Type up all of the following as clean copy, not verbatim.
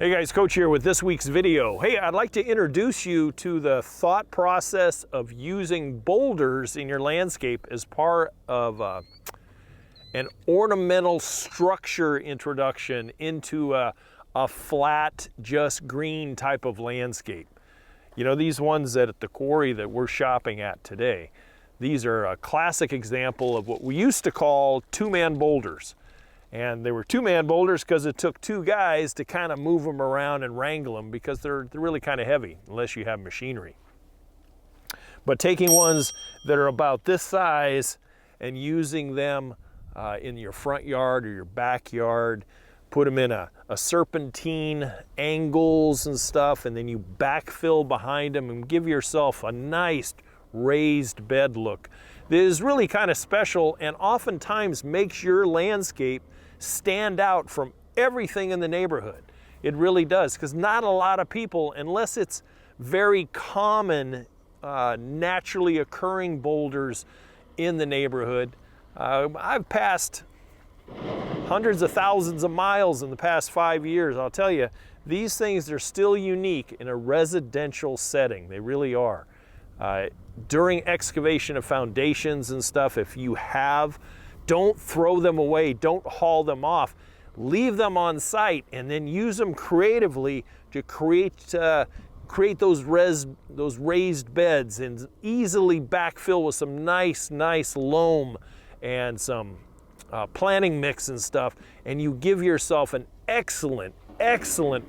Hey guys, Coach here with this week's video. Hey, I'd like to introduce you to the thought process of using boulders in your landscape as part of an ornamental structure introduction into a flat, just green type of landscape. You know, these ones at the quarry that we're shopping at today, these are a classic example of what we used to call two-man boulders. And they were two-man boulders because it took two guys to kind of move them around and wrangle them because they're really kind of heavy unless you have machinery. But taking ones that are about this size and using them in your front yard or your backyard, put them in a serpentine angles and stuff, and then you backfill behind them and give yourself a nice raised bed look. This is really kind of special and oftentimes makes your landscape stand out from everything in the neighborhood. It really does, because not a lot of people, unless it's very common, naturally occurring boulders in the neighborhood. I've passed hundreds of thousands of miles in the past 5 years. I'll tell you, these things are still unique in a residential setting. They really are. During excavation of foundations and stuff, if you have, don't throw them away, don't haul them off. Leave them on site and then use them creatively to create those raised beds and easily backfill with some nice loam and some planting mix and stuff, and you give yourself an excellent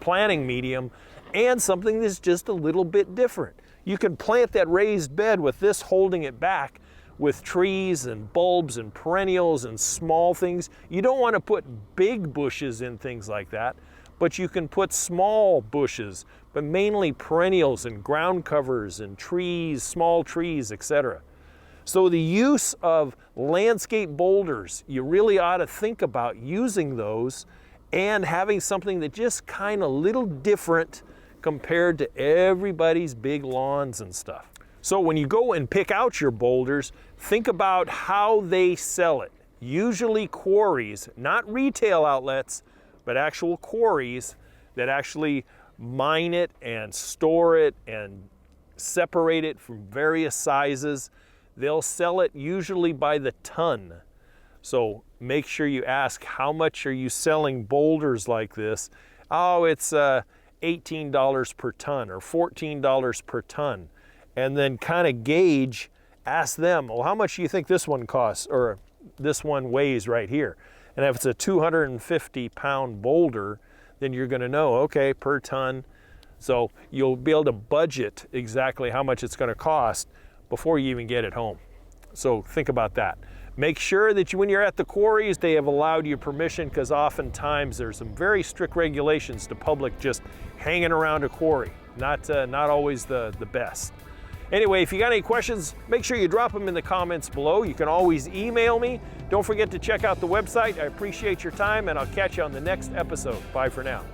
planting medium and something that's just a little bit different. You can plant that raised bed with this holding it back with trees and bulbs and perennials and small things. You don't want to put big bushes in things like that, but you can put small bushes, but mainly perennials and ground covers and trees, small trees, etc. So the use of landscape boulders, you really ought to think about using those and having something that just kind of little different compared to everybody's big lawns and stuff. So when you go and pick out your boulders, think about how they sell it. Usually quarries, not retail outlets, but actual quarries that actually mine it and store it and separate it from various sizes. They'll sell it usually by the ton. So make sure you ask, how much are you selling boulders like this? Oh, it's $18 per ton or $14 per ton. And then kind of gauge, ask them, well, how much do you think this one costs or this one weighs right here? And if it's a 250-pound boulder, then you're going to know, okay, per ton. So you'll be able to budget exactly how much it's going to cost before you even get it home. So think about that. Make sure that when you're at the quarries, they have allowed you permission, because oftentimes there's some very strict regulations to public just hanging around a quarry. Not always the best. Anyway, if you got any questions, make sure you drop them in the comments below. You can always email me. Don't forget to check out the website. I appreciate your time, and I'll catch you on the next episode. Bye for now.